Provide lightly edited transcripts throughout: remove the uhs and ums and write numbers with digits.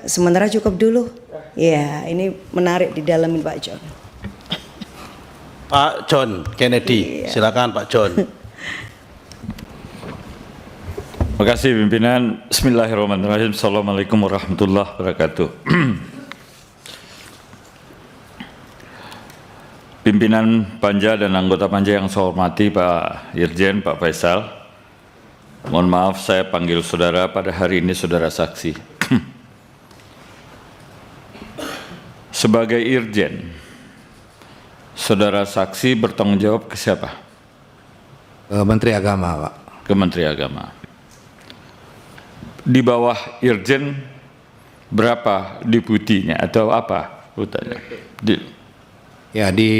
sementara cukup dulu. Ya, ini menarik di dalam Pak John. Pak John Kennedy, silakan Pak John. Terima kasih pimpinan. Bismillahirrahmanirrahim. Assalamualaikum warahmatullahi wabarakatuh. Pimpinan Panja dan anggota Panja yang saya hormati, Pak Irjen, Pak Faisal. Mohon maaf saya panggil saudara pada hari ini saudara saksi. Sebagai Irjen, saudara saksi bertanggung jawab ke siapa? Menteri Agama, Pak. Ke Menteri Agama. Di bawah Irjen berapa deputinya atau apa urutannya? Ya, di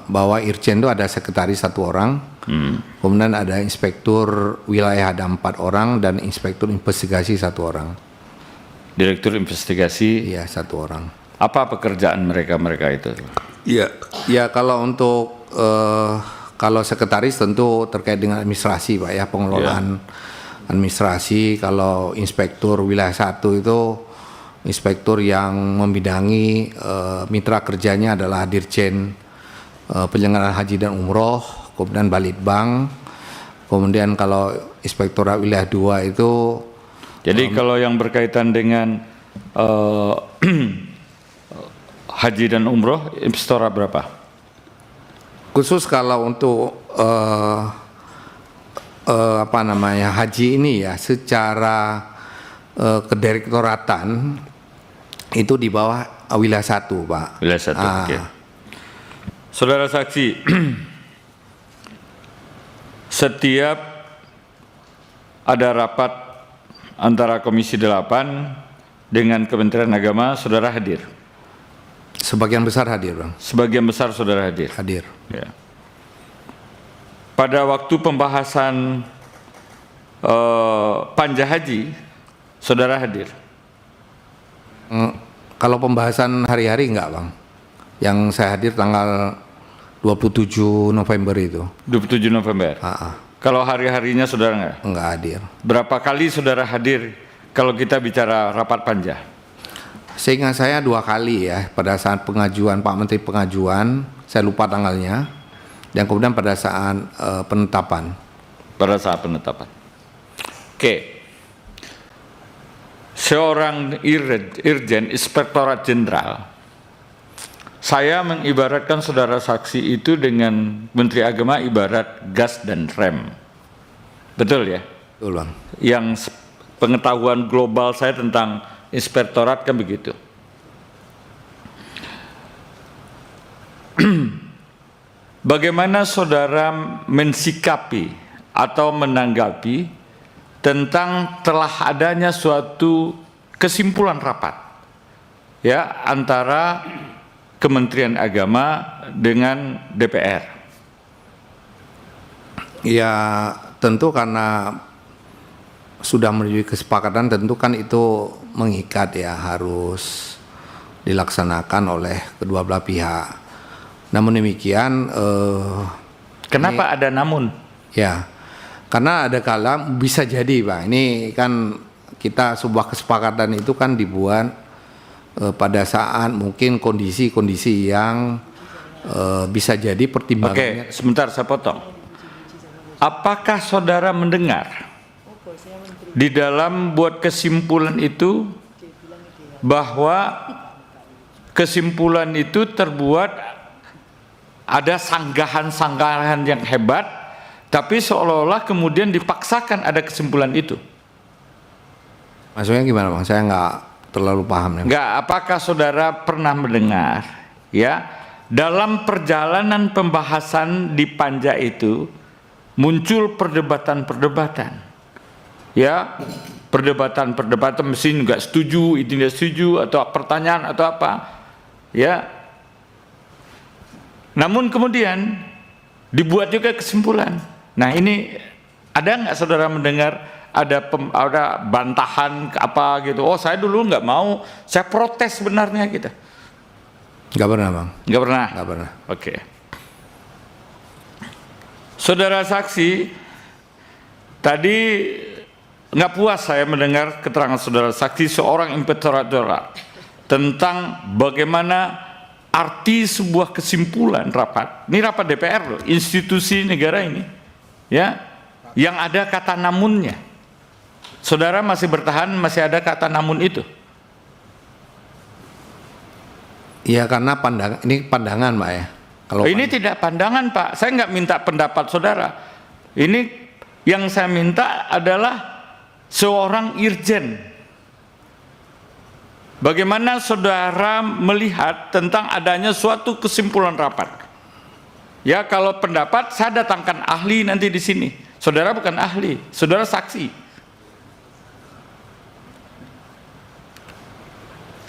bawah Irjen itu ada sekretaris 1 orang, kemudian ada inspektur wilayah ada 4 orang dan inspektur investigasi 1 orang. Direktur investigasi? Iya, 1 orang. Apa pekerjaan mereka itu? Iya, ya kalau untuk kalau sekretaris tentu terkait dengan administrasi, Pak ya, pengelolaan administrasi. Kalau inspektur wilayah 1 itu inspektur yang membidangi mitra kerjanya adalah Dirjen Penyelenggaraan Haji dan Umroh, kemudian Balitbang. Kemudian kalau inspektorat wilayah 2 itu jadi kalau yang berkaitan dengan haji dan umroh, inspektorat berapa? Khusus kalau untuk apa namanya haji ini ya, secara kedirektoratan itu di bawah wilayah 1, Pak. Wilayah 1, oke. Saudara saksi, setiap ada rapat antara Komisi 8 dengan Kementerian Agama, saudara hadir? Sebagian besar hadir, Bang. Sebagian besar saudara hadir? Hadir. Ya. Pada waktu pembahasan panja haji, saudara hadir? Kalau pembahasan hari-hari enggak, Bang. Yang saya hadir tanggal 27 November itu. 27 November? Kalau hari-harinya saudara enggak? Enggak hadir. Berapa kali saudara hadir kalau kita bicara rapat panja? Seingat saya 2 kali ya, pada saat pengajuan Pak Menteri pengajuan, saya lupa tanggalnya, dan kemudian pada saat penetapan. Pada saat penetapan. Oke. Seorang Irjen Inspektorat Jenderal, saya mengibaratkan saudara saksi itu dengan Menteri Agama ibarat gas dan rem. Betul ya? Betul, Bang. Yang pengetahuan global saya tentang inspektorat kan begitu. Bagaimana saudara mensikapi atau menanggapi tentang telah adanya suatu kesimpulan rapat ya antara Kementerian Agama dengan DPR? Ya, tentu karena sudah menuju kesepakatan, tentu kan itu mengikat ya, harus dilaksanakan oleh kedua belah pihak. Namun demikian, kenapa ada namun? Ya, karena ada kala bisa jadi, Pak. Ini kan kita sebuah kesepakatan itu kan dibuat pada saat mungkin kondisi-kondisi yang bisa jadi pertimbangannya. Oke, sebentar saya potong. Apakah saudara mendengar di dalam buat kesimpulan itu bahwa kesimpulan itu terbuat ada sanggahan-sanggahan yang hebat, tapi seolah-olah kemudian dipaksakan ada kesimpulan itu? Maksudnya gimana, Bang? Saya nggak terlalu paham. Nggak, apakah saudara pernah mendengar ya dalam perjalanan pembahasan di panja itu muncul perdebatan-perdebatan ya, perdebatan mesin nggak setuju, ini nggak setuju, atau pertanyaan atau apa ya, namun kemudian dibuat juga kesimpulan. Nah, ini ada nggak saudara mendengar ada bantahan apa gitu? Oh, saya dulu nggak mau, saya protes sebenarnya gitu. Nggak pernah, Bang. Nggak pernah? Nggak pernah. Oke. Saudara saksi, tadi nggak puas saya mendengar keterangan saudara saksi seorang inspektorat tentang bagaimana arti sebuah kesimpulan rapat. Ini rapat DPR loh, institusi negara ini, ya, yang ada kata namunnya. Saudara masih bertahan, masih ada kata namun itu. Ya karena ini pandangan Pak ya. Kalau ini tidak pandangan Pak, saya nggak minta pendapat saudara. Ini yang saya minta adalah seorang irjen. Bagaimana saudara melihat tentang adanya suatu kesimpulan rapat? Ya kalau pendapat saya datangkan ahli nanti di sini. Saudara bukan ahli, saudara saksi.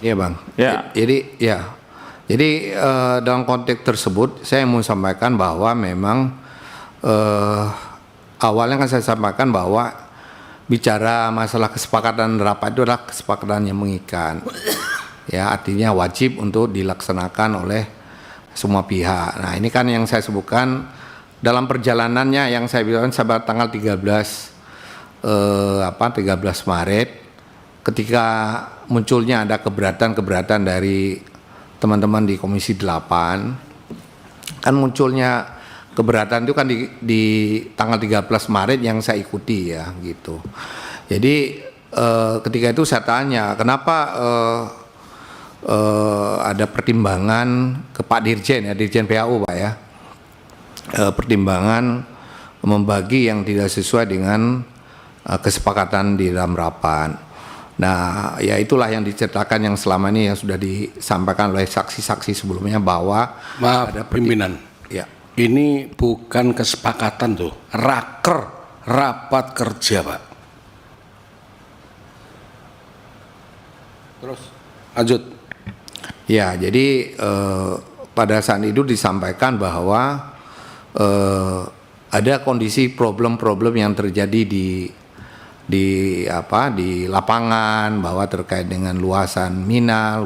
Iya Bang. Ya. Jadi dalam konteks tersebut saya mau sampaikan bahwa memang awalnya kan saya sampaikan bahwa bicara masalah kesepakatan rapat itu adalah kesepakatan yang mengikat, ya artinya wajib untuk dilaksanakan oleh semua pihak. Nah ini kan yang saya sebutkan dalam perjalanannya yang saya bilang sampai tanggal 13 Maret, ketika munculnya ada keberatan dari teman-teman di Komisi 8, kan munculnya keberatan itu kan di tanggal 13 Maret yang saya ikuti ya gitu. Jadi ketika itu saya tanya kenapa ada pertimbangan ke Pak Dirjen ya, Dirjen PAU Pak ya, pertimbangan membagi yang tidak sesuai dengan kesepakatan di dalam rapat. Nah ya itulah yang diceritakan yang selama ini yang sudah disampaikan oleh saksi-saksi sebelumnya bahwa maaf ada pimpinan. Ya. Ini bukan kesepakatan tuh, rapat kerja Pak. Terus lanjut. Ya, jadi pada saat itu disampaikan bahwa ada kondisi problem-problem yang terjadi di lapangan, bahwa terkait dengan luasan mina,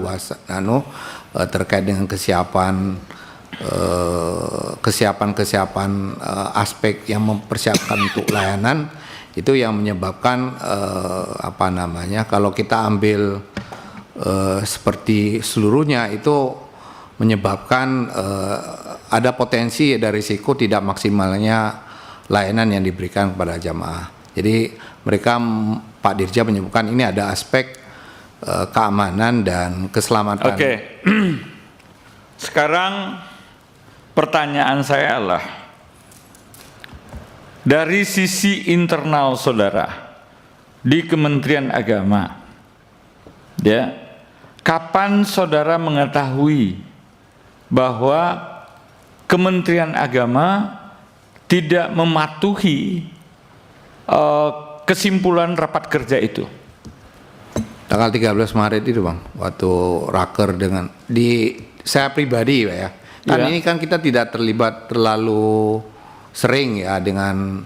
terkait dengan kesiapan aspek yang mempersiapkan untuk layanan itu yang menyebabkan kalau kita ambil seperti seluruhnya itu menyebabkan ada potensi dan risiko tidak maksimalnya layanan yang diberikan kepada jamaah. Jadi mereka Pak Dirja menyebutkan ini ada aspek keamanan dan keselamatan. Oke. Sekarang pertanyaan saya adalah dari sisi internal saudara di Kementerian Agama, ya, kapan saudara mengetahui bahwa Kementerian Agama tidak mematuhi kesimpulan rapat kerja itu? Tanggal 13 Maret itu Bang, waktu raker dengan saya pribadi Pak ya. Kan ini kan kita tidak terlibat terlalu sering ya dengan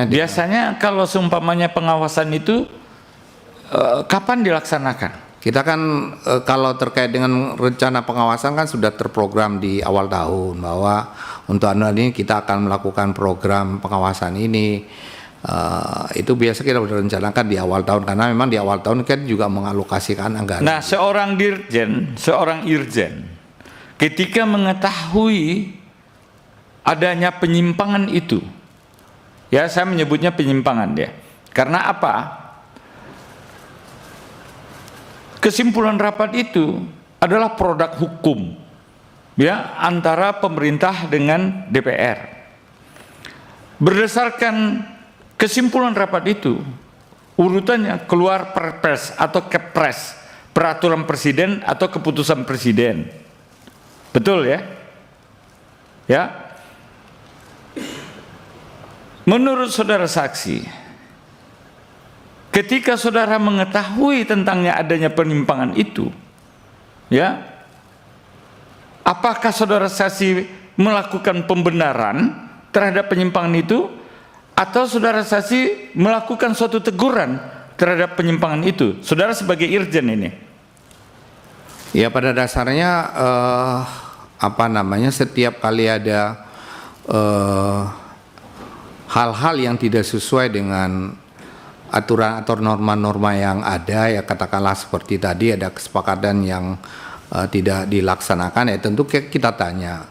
biasanya kalau seumpamanya pengawasan itu kapan dilaksanakan? Kita kan kalau terkait dengan rencana pengawasan kan sudah terprogram di awal tahun bahwa untuk anual ini kita akan melakukan program pengawasan ini. Itu biasa kita sudah rencanakan di awal tahun karena memang di awal tahun kan juga mengalokasikan anggaran. Nah, seorang irjen ketika mengetahui adanya penyimpangan itu, ya saya menyebutnya penyimpangan ya. Karena apa? Kesimpulan rapat itu adalah produk hukum ya antara pemerintah dengan DPR. Berdasarkan kesimpulan rapat itu, urutannya keluar Perpres atau Kepres, peraturan presiden atau keputusan presiden. Betul ya? Ya. Menurut saudara saksi, ketika saudara mengetahui tentangnya adanya penyimpangan itu, ya, apakah saudara saksi melakukan pembenaran terhadap penyimpangan itu, atau saudara saksi melakukan suatu teguran terhadap penyimpangan itu? Saudara sebagai irjen ini. Ya pada dasarnya setiap kali ada hal-hal yang tidak sesuai dengan aturan atau norma-norma yang ada, ya katakanlah seperti tadi ada kesepakatan yang tidak dilaksanakan, ya tentu kita tanya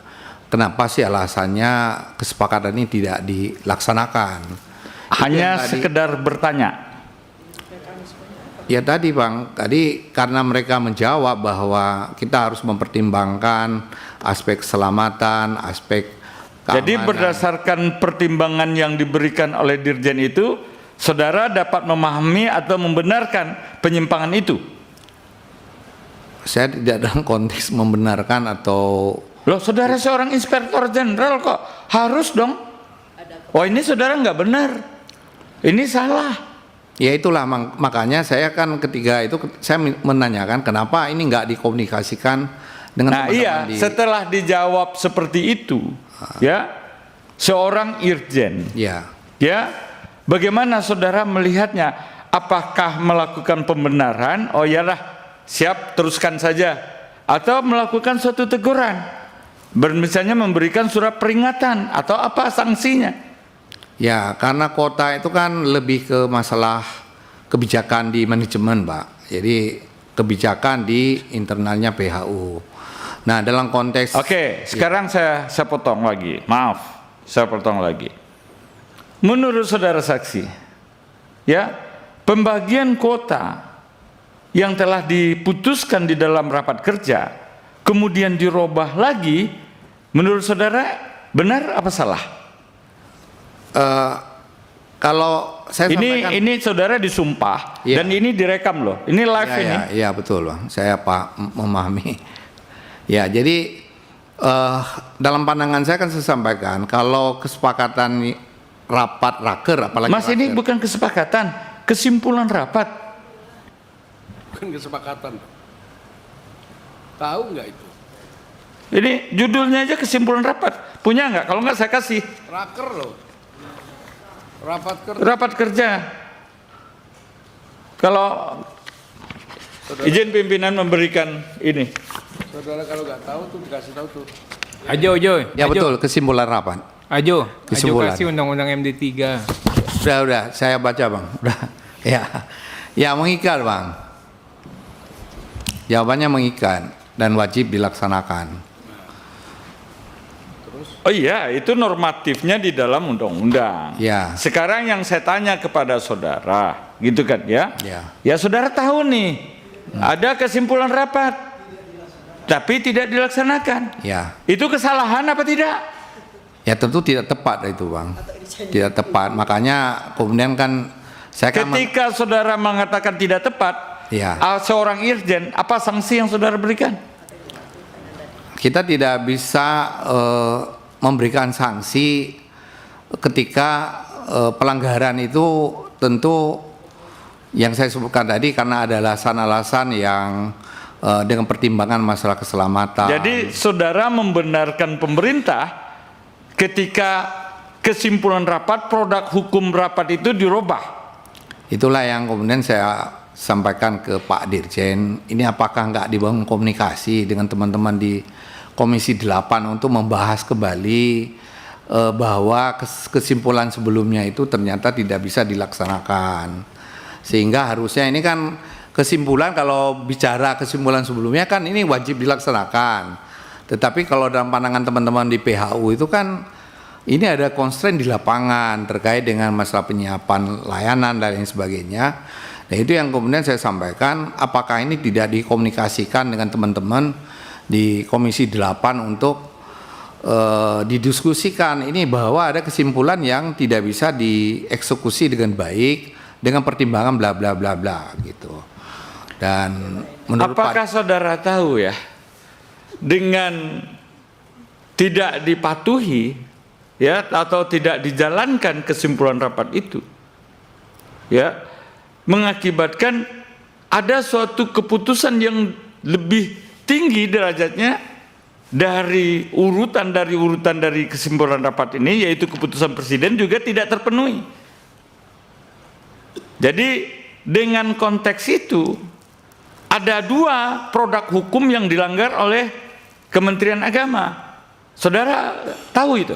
kenapa sih alasannya kesepakatan ini tidak dilaksanakan. Hanya sekedar bertanya. Ya tadi Bang, tadi karena mereka menjawab bahwa kita harus mempertimbangkan aspek keselamatan, aspek keamanan. Jadi berdasarkan pertimbangan yang diberikan oleh Dirjen itu, saudara dapat memahami atau membenarkan penyimpangan itu? Saya tidak dalam konteks membenarkan atau... Loh, saudara seorang inspektor jenderal kok harus dong? Oh, ini saudara nggak benar, ini salah. Ya itulah makanya saya kan ketika itu saya menanyakan kenapa ini nggak dikomunikasikan dengan teman-teman setelah dijawab seperti itu, ya, seorang irjen, ya, bagaimana saudara melihatnya? Apakah melakukan pembenaran? Oh iyalah, siap, teruskan saja, atau melakukan suatu teguran, misalnya memberikan surat peringatan atau apa sanksinya? Ya, karena kota itu kan lebih ke masalah kebijakan di manajemen, Pak. Jadi kebijakan di internalnya PHU. Nah, dalam konteks... Oke, sekarang saya potong lagi. Maaf, saya potong lagi. Menurut saudara saksi, ya, pembagian kuota yang telah diputuskan di dalam rapat kerja, kemudian dirubah lagi, menurut saudara benar apa salah? Kalau saya sampaikan, ini saudara disumpah, dan ini direkam loh, ini live ini. Iya betul Bang, saya memahami. Ya jadi dalam pandangan saya kan saya sampaikan kalau kesepakatan rapat raker, apalagi Mas raker. Ini bukan kesepakatan, kesimpulan rapat. Bukan kesepakatan. Tahu nggak itu? Ini judulnya aja kesimpulan rapat. Punya nggak? Kalau nggak saya kasih. Raker loh. Rapat kerja. Kalau izin pimpinan memberikan ini. Saudara kalau nggak tahu tuh dikasih tahu tuh. Ajo. Ya betul, kesimpulan rapat. Ajo Kesimpulan. kasih undang-undang MD3. Udah, saya baca Bang. Udah. Ya mengikat Bang. Jawabannya mengikat dan wajib dilaksanakan. Oh iya, itu normatifnya di dalam undang-undang. Ya. Sekarang yang saya tanya kepada saudara, gitu kan ya? Ya saudara tahu nih, ada kesimpulan rapat, tapi tidak dilaksanakan. Ya. Itu kesalahan apa tidak? Ya tentu tidak tepat itu Bang. Tidak tepat. Makanya kemudian kan saya ketika saudara mengatakan tidak tepat, seorang irjen, apa sanksi yang saudara berikan? Kita tidak bisa memberikan sanksi ketika pelanggaran itu tentu yang saya sebutkan tadi karena ada alasan-alasan yang dengan pertimbangan masalah keselamatan. Jadi saudara membenarkan pemerintah ketika kesimpulan rapat, produk hukum rapat itu dirubah. Itulah yang kemudian saya sampaikan ke Pak Dirjen, ini apakah nggak dibangun komunikasi dengan teman-teman di Komisi 8 untuk membahas kembali bahwa kesimpulan sebelumnya itu ternyata tidak bisa dilaksanakan. Sehingga harusnya ini kan kesimpulan, kalau bicara kesimpulan sebelumnya kan ini wajib dilaksanakan. Tetapi kalau dalam pandangan teman-teman di PHU itu kan ini ada constraint di lapangan terkait dengan masalah penyiapan layanan dan lain sebagainya. Nah itu yang kemudian saya sampaikan, apakah ini tidak dikomunikasikan dengan teman-teman di Komisi 8 untuk didiskusikan ini bahwa ada kesimpulan yang tidak bisa dieksekusi dengan baik dengan pertimbangan bla bla bla bla gitu. Dan menurut apakah saudara tahu ya, dengan tidak dipatuhi ya atau tidak dijalankan kesimpulan rapat itu ya mengakibatkan ada suatu keputusan yang lebih tinggi derajatnya dari urutan dari kesimpulan rapat ini, yaitu keputusan presiden juga tidak terpenuhi. Jadi dengan konteks itu ada dua produk hukum yang dilanggar oleh Kementerian Agama. Saudara tahu itu?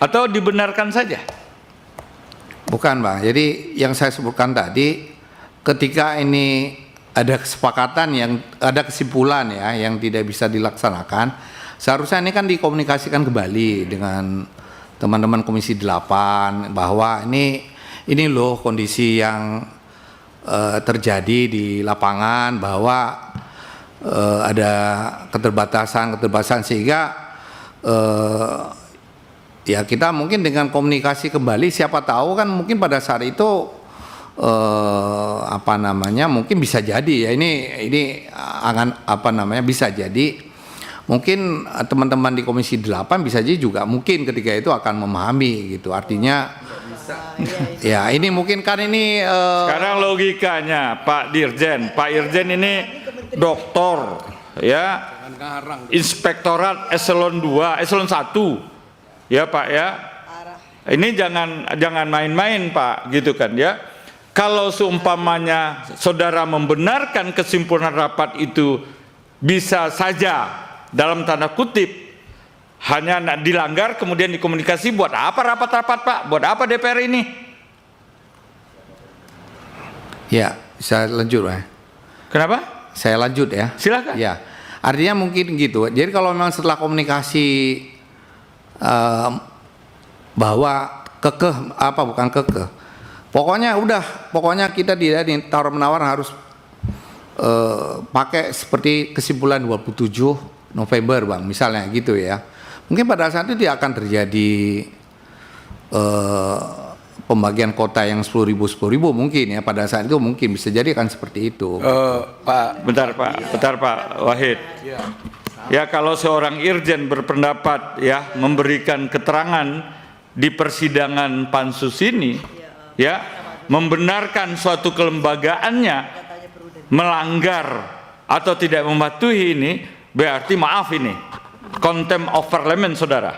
Atau dibenarkan saja? Bukan, Bang. Jadi yang saya sebutkan tadi, ketika ini ada kesepakatan yang ada kesimpulan ya yang tidak bisa dilaksanakan, seharusnya ini kan dikomunikasikan kembali dengan teman-teman Komisi 8 bahwa ini loh kondisi yang terjadi di lapangan, bahwa ada keterbatasan sehingga ya kita mungkin dengan komunikasi kembali, siapa tahu kan mungkin pada saat itu mungkin bisa jadi ya ini akan bisa jadi mungkin teman-teman di Komisi 8 bisa jadi juga mungkin ketika itu akan memahami gitu, artinya ya ini mungkin kan ini sekarang logikanya Pak Dirjen ini doktor ya, Inspektorat Eselon 2 Eselon 1 ya Pak ya, ini jangan main-main Pak gitu kan ya. Kalau seumpamanya saudara membenarkan kesimpulan rapat itu bisa saja dalam tanda kutip hanya dilanggar kemudian dikomunikasi, buat apa rapat-rapat Pak? Buat apa DPR ini? Ya, saya lanjut ya. Kenapa? Saya lanjut ya. Silakan. Ya, artinya mungkin gitu. Jadi kalau memang setelah komunikasi bahwa pokoknya kita tidak tawar-menawar harus pakai seperti kesimpulan 27 November Bang, misalnya gitu ya. Mungkin pada saat itu tidak akan terjadi pembagian kota yang 10.000 mungkin ya, pada saat itu mungkin bisa jadi kan seperti itu. Bentar Pak Wahid. Ya kalau seorang irjen berpendapat ya memberikan keterangan di persidangan pansus ini ya membenarkan suatu kelembagaannya melanggar atau tidak mematuhi ini, berarti maaf ini contempt of parliament saudara.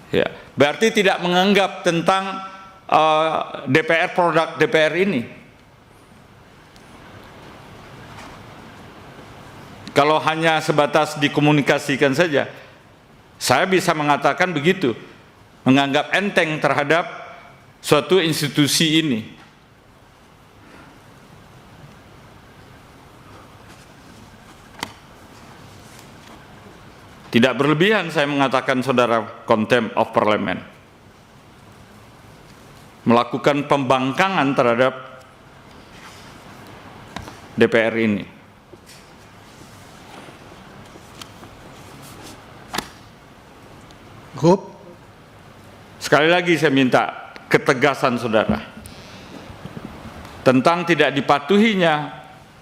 Ya, berarti tidak menganggap tentang DPR, produk DPR ini. Kalau hanya sebatas dikomunikasikan saja, saya bisa mengatakan begitu, menganggap enteng terhadap suatu institusi ini. Tidak berlebihan saya mengatakan saudara contempt of parliament, melakukan pembangkangan terhadap DPR ini. Sekali lagi saya minta ketegasan saudara tentang tidak dipatuhinya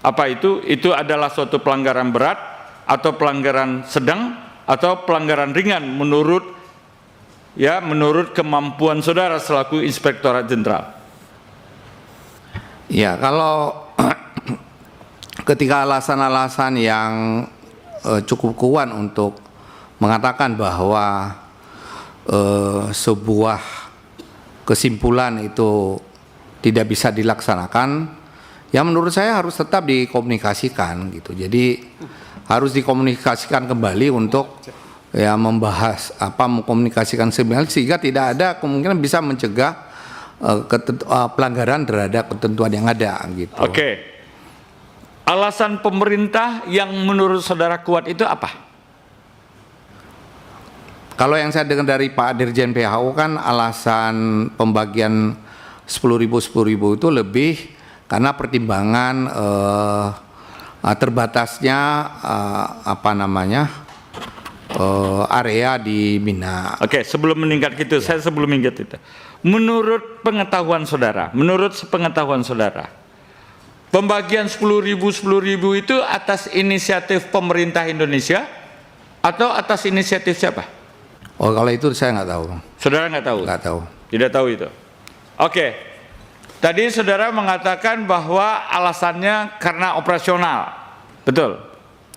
apa itu adalah suatu pelanggaran berat atau pelanggaran sedang atau pelanggaran ringan menurut kemampuan saudara selaku Inspektorat Jenderal. Ya, kalau ketika alasan-alasan yang cukup kuat untuk mengatakan bahwa sebuah kesimpulan itu tidak bisa dilaksanakan, ya menurut saya harus tetap dikomunikasikan gitu. Jadi harus dikomunikasikan kembali untuk ya membahas mengkomunikasikan sehingga tidak ada kemungkinan bisa mencegah pelanggaran terhadap ketentuan yang ada gitu. Oke. Alasan pemerintah yang menurut saudara kuat itu apa? Kalau yang saya dengar dari Pak Dirjen PHU kan alasan pembagian 10.000 itu lebih karena pertimbangan terbatasnya area di Mina. Oke, sebelum meningkat gitu, saya sebelum meningkat itu. Menurut sepengetahuan saudara, pembagian 10.000 itu atas inisiatif pemerintah Indonesia atau atas inisiatif siapa? Oh, kalau itu saya nggak tahu. Saudara nggak tahu? Nggak tahu. Tidak tahu itu. Oke. Tadi saudara mengatakan bahwa alasannya karena operasional, betul?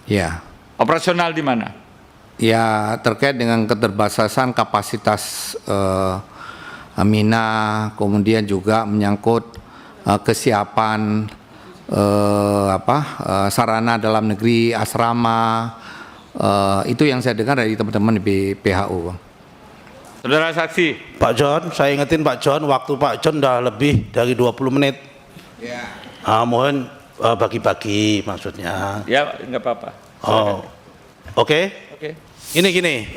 Ya. Operasional di mana? Ya, terkait dengan keterbatasan kapasitas Mina, kemudian juga menyangkut kesiapan sarana dalam negeri, asrama, Itu yang saya dengar dari teman-teman di PHU, Bang. Saudara saksi. Pak John, saya ingetin Pak John, waktu Pak John udah lebih dari 20 menit. Ya. Mohon bagi-bagi maksudnya. Ya, nggak apa-apa. Oh, oke. Oke. Gini.